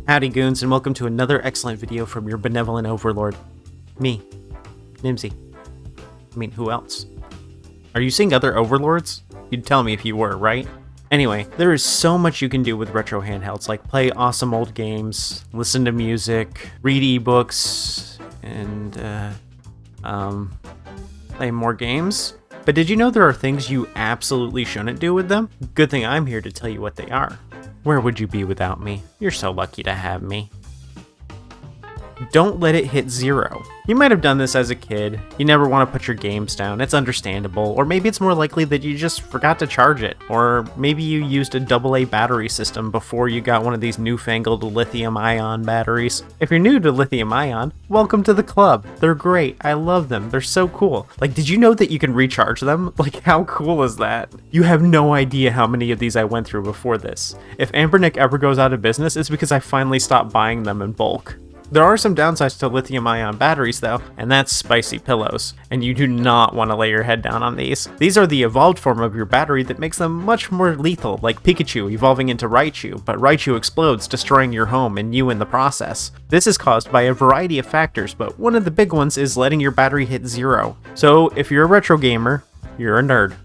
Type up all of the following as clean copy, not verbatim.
Howdy goons, and welcome to another excellent video from your benevolent overlord. Me, Nimzy. I mean, who else? Are you seeing other overlords? You'd tell me if you were, right? Anyway, there is so much you can do with retro handhelds, like play awesome old games, listen to music, read ebooks, and, play more games. But did you know there are things you absolutely shouldn't do with them? Good thing I'm here to tell you what they are. Where would you be without me? You're so lucky to have me. Don't let it hit zero. You might have done this as a kid. You never want to put your games down. It's understandable. Or maybe it's more likely that you just forgot to charge it. Or maybe you used a AA battery system before you got one of these newfangled lithium-ion batteries. If you're new to lithium-ion, welcome to the club. They're great. I love them. They're so cool. Like, did you know that you can recharge them? Like, how cool is that? You have no idea how many of these I went through before this. If Ambernick ever goes out of business, it's because I finally stopped buying them in bulk. There are some downsides to lithium-ion batteries though, and that's spicy pillows, and you do not want to lay your head down on these. These are the evolved form of your battery that makes them much more lethal, like Pikachu evolving into Raichu, but Raichu explodes, destroying your home and you in the process. This is caused by a variety of factors, but one of the big ones is letting your battery hit zero. So if you're a retro gamer, you're a nerd.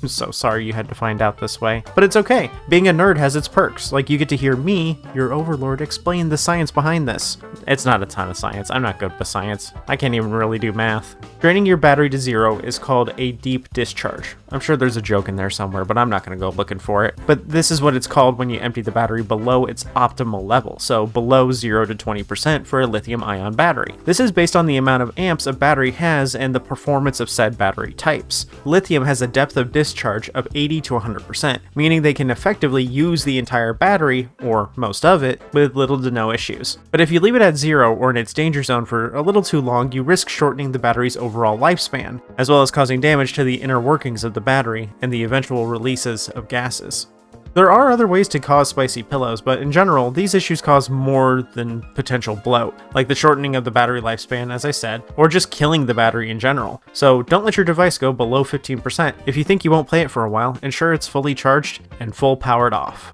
I'm so sorry you had to find out this way. But it's okay. Being a nerd has its perks. Like, you get to hear me, your overlord, explain the science behind this. It's not a ton of science. I'm not good with science. I can't even really do math. Draining your battery to zero is called a deep discharge. I'm sure there's a joke in there somewhere, but I'm not going to go looking for it. But this is what it's called when you empty the battery below its optimal level, so below 0 to 20% for a lithium-ion battery. This is based on the amount of amps a battery has and the performance of said battery types. Lithium has a depth of discharge of 80 to 100%, meaning they can effectively use the entire battery, or most of it, with little to no issues. But if you leave it at 0 or in its danger zone for a little too long, you risk shortening the battery's overall lifespan, as well as causing damage to the inner workings of the battery and the eventual releases of gases. There are other ways to cause spicy pillows, but in general, these issues cause more than potential bloat, like the shortening of the battery lifespan, as I said, or just killing the battery in general. So don't let your device go below 15%. If you think you won't play it for a while, ensure it's fully charged and full powered off.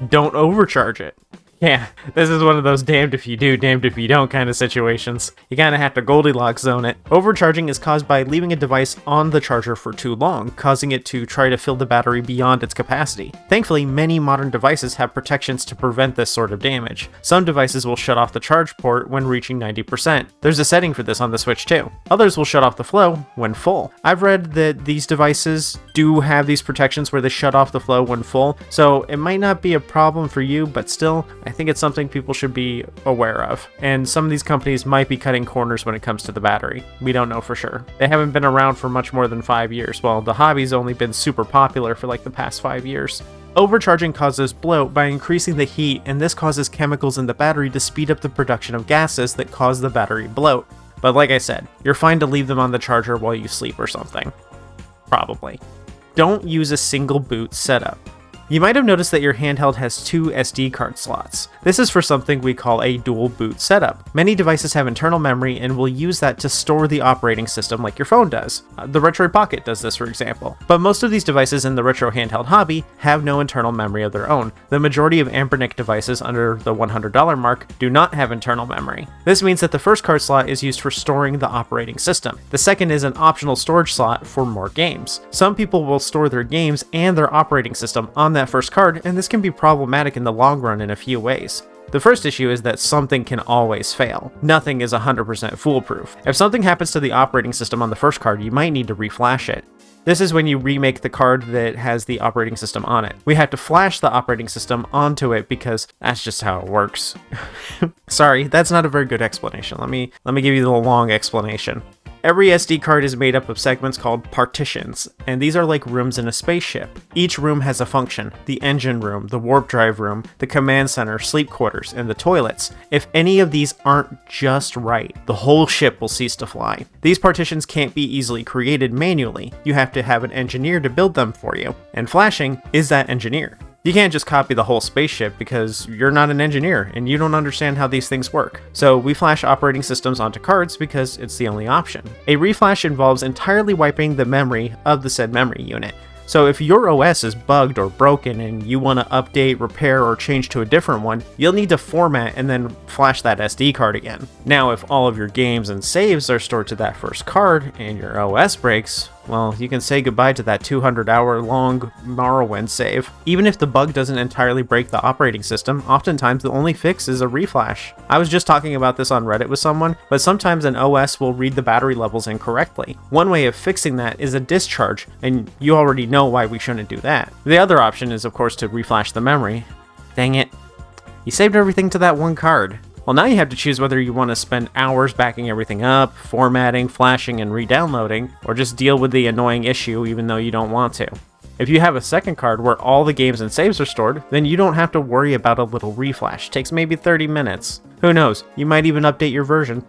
Don't overcharge it. Yeah, this is one of those damned if you do, damned if you don't kind of situations. You kind of have to Goldilocks zone it. Overcharging is caused by leaving a device on the charger for too long, causing it to try to fill the battery beyond its capacity. Thankfully, many modern devices have protections to prevent this sort of damage. Some devices will shut off the charge port when reaching 90%. There's a setting for this on the Switch too. Others will shut off the flow when full. I've read that these devices do have these protections where they shut off the flow when full, so it might not be a problem for you, but still, I think it's something people should be aware of. And some of these companies might be cutting corners when it comes to the battery. We don't know for sure. They haven't been around for much more than 5 years, while the hobby's only been super popular for like the past 5 years. Overcharging causes bloat by increasing the heat, and this causes chemicals in the battery to speed up the production of gases that cause the battery bloat. But like I said, you're fine to leave them on the charger while you sleep or something. Probably. Don't use a single boot setup. You might have noticed that your handheld has 2 SD card slots. This is for something we call a dual boot setup. Many devices have internal memory and will use that to store the operating system like your phone does. The Retro Pocket does this, for example. But most of these devices in the retro handheld hobby have no internal memory of their own. The majority of Ambernick devices under the $100 mark do not have internal memory. This means that the first card slot is used for storing the operating system. The second is an optional storage slot for more games. Some people will store their games and their operating system on that first card, and this can be problematic in the long run in a few ways. The first issue is that something can always fail. Nothing is 100% foolproof. If something happens to the operating system on the first card, you might need to reflash it. This is when you remake the card that has the operating system on it. We have to flash the operating system onto it because that's just how it works. Sorry, that's not a very good explanation. Let me give you the long explanation. Every SD card is made up of segments called partitions, and these are like rooms in a spaceship. Each room has a function: the engine room, the warp drive room, the command center, sleep quarters, and the toilets. If any of these aren't just right, the whole ship will cease to fly. These partitions can't be easily created manually. You have to have an engineer to build them for you, and flashing is that engineer. You can't just copy the whole spaceship because you're not an engineer and you don't understand how these things work. So we flash operating systems onto cards because it's the only option. A reflash involves entirely wiping the memory of the said memory unit. So if your OS is bugged or broken and you want to update, repair, or change to a different one, you'll need to format and then flash that SD card again. Now, if all of your games and saves are stored to that first card and your OS breaks, well, you can say goodbye to that 200-hour long Morrowind save. Even if the bug doesn't entirely break the operating system, oftentimes the only fix is a reflash. I was just talking about this on Reddit with someone, but sometimes an OS will read the battery levels incorrectly. One way of fixing that is a discharge, and you already know why we shouldn't do that. The other option is, of course, to reflash the memory. Dang it. You saved everything to that one card. Well, now you have to choose whether you want to spend hours backing everything up, formatting, flashing, and re-downloading, or just deal with the annoying issue even though you don't want to. If you have a second card where all the games and saves are stored, then you don't have to worry about a little reflash. It takes maybe 30 minutes. Who knows, you might even update your version.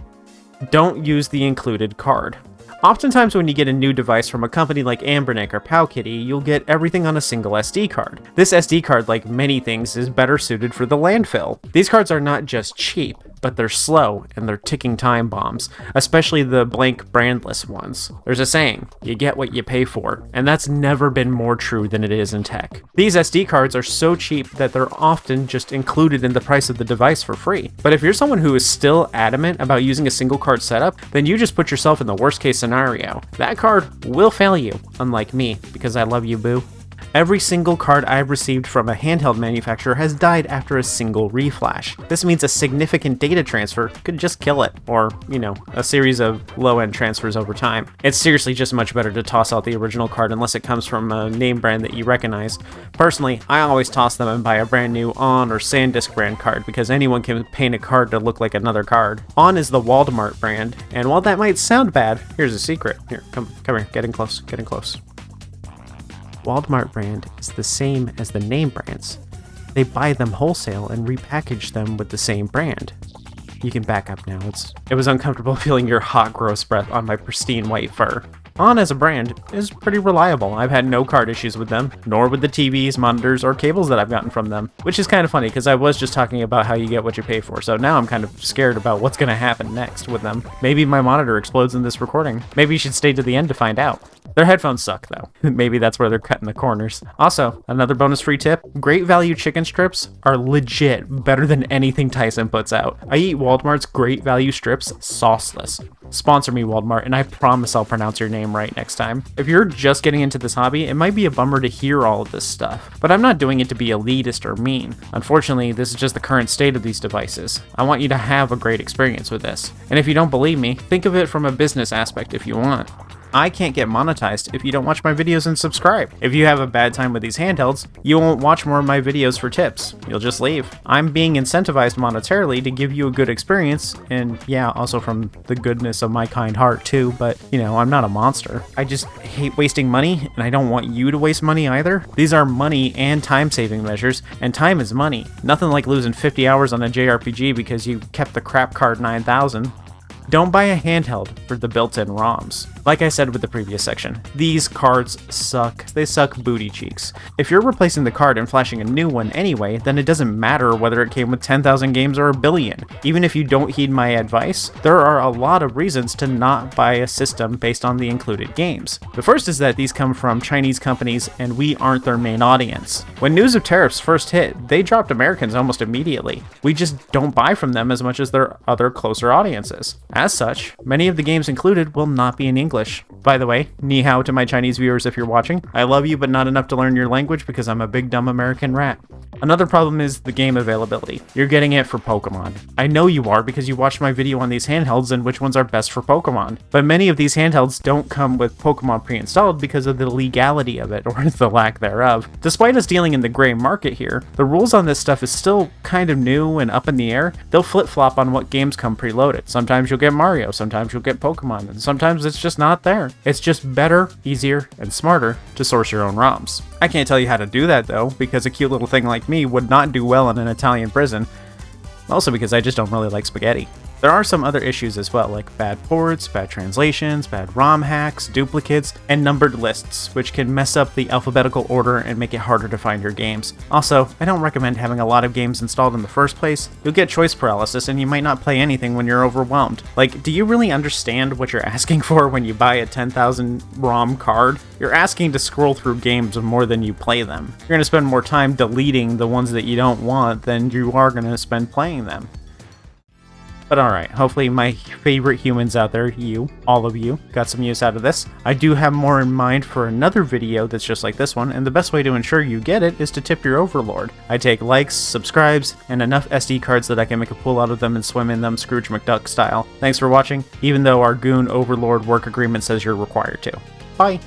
Don't use the included card. Oftentimes when you get a new device from a company like Anbernic or Powkitty, you'll get everything on a single SD card. This SD card, like many things, is better suited for the landfill. These cards are not just cheap, but they're slow and they're ticking time bombs, especially the blank brandless ones. There's a saying, you get what you pay for, and that's never been more true than it is in tech. These SD cards are so cheap that they're often just included in the price of the device for free. But if you're someone who is still adamant about using a single card setup, then you just put yourself in the worst case scenario. That card will fail you, unlike me, because I love you, boo. Every single card I've received from a handheld manufacturer has died after a single reflash. This means a significant data transfer could just kill it, or, a series of low-end transfers over time. It's seriously just much better to toss out the original card unless it comes from a name brand that you recognize. Personally, I always toss them and buy a brand new On or SanDisk brand card because anyone can paint a card to look like another card. On is the Waldmart brand, and while that might sound bad, here's a secret. Here, come here, getting close. Waldmart brand is the same as the name brands. They buy them wholesale and repackage them with the same brand. You can back up now. It was uncomfortable feeling your hot, gross breath on my pristine white fur. On as a brand is pretty reliable. I've had no card issues with them, nor with the TVs, monitors, or cables that I've gotten from them. Which is kind of funny because I was just talking about how you get what you pay for, so now I'm kind of scared about what's going to happen next with them. Maybe my monitor explodes in this recording. Maybe you should stay to the end to find out. Their headphones suck though. Maybe that's where they're cutting the corners. Also, another bonus free tip, great value chicken strips are legit better than anything Tyson puts out. I eat Walmart's great value strips sauceless. Sponsor me, Walmart, and I promise I'll pronounce your name right next time. If you're just getting into this hobby, it might be a bummer to hear all of this stuff, but I'm not doing it to be elitist or mean. Unfortunately, this is just the current state of these devices. I want you to have a great experience with this. And if you don't believe me, think of it from a business aspect if you want. I can't get monetized if you don't watch my videos and subscribe. If you have a bad time with these handhelds, you won't watch more of my videos for tips. You'll just leave. I'm being incentivized monetarily to give you a good experience, and yeah, also from the goodness of my kind heart too, but I'm not a monster. I just hate wasting money, and I don't want you to waste money either. These are money and time saving measures, and time is money. Nothing like losing 50 hours on a JRPG because you kept the crap card 9000. Don't buy a handheld for the built-in ROMs. Like I said with the previous section, these cards suck. They suck booty cheeks. If you're replacing the card and flashing a new one anyway, then it doesn't matter whether it came with 10,000 games or a billion. Even if you don't heed my advice, there are a lot of reasons to not buy a system based on the included games. The first is that these come from Chinese companies and we aren't their main audience. When news of tariffs first hit, they dropped Americans almost immediately. We just don't buy from them as much as their other closer audiences. As such, many of the games included will not be in English. By the way, ni hao to my Chinese viewers if you're watching. I love you, but not enough to learn your language because I'm a big dumb American rat. Another problem is the game availability. You're getting it for Pokemon. I know you are because you watched my video on these handhelds and which ones are best for Pokemon. But many of these handhelds don't come with Pokemon pre-installed because of the legality of it, or the lack thereof. Despite us dealing in the gray market here, the rules on this stuff is still kind of new and up in the air. They'll flip-flop on what games come preloaded. Sometimes you'll get Mario, sometimes you'll get Pokemon, and sometimes it's just not there. It's just better, easier, and smarter to source your own ROMs. I can't tell you how to do that though, because a cute little thing like me would not do well in an Italian prison. Also because I just don't really like spaghetti. There are some other issues as well, like bad ports, bad translations, bad ROM hacks, duplicates, and numbered lists, which can mess up the alphabetical order and make it harder to find your games. Also, I don't recommend having a lot of games installed in the first place. You'll get choice paralysis and you might not play anything when you're overwhelmed. Like, do you really understand what you're asking for when you buy a 10,000 ROM card? You're asking to scroll through games more than you play them. You're going to spend more time deleting the ones that you don't want than you are going to spend playing them. But alright, hopefully my favorite humans out there, you, all of you, got some use out of this. I do have more in mind for another video that's just like this one, and the best way to ensure you get it is to tip your Overlord. I take likes, subscribes, and enough SD cards that I can make a pool out of them and swim in them Scrooge McDuck style. Thanks for watching, even though our goon Overlord work agreement says you're required to. Bye!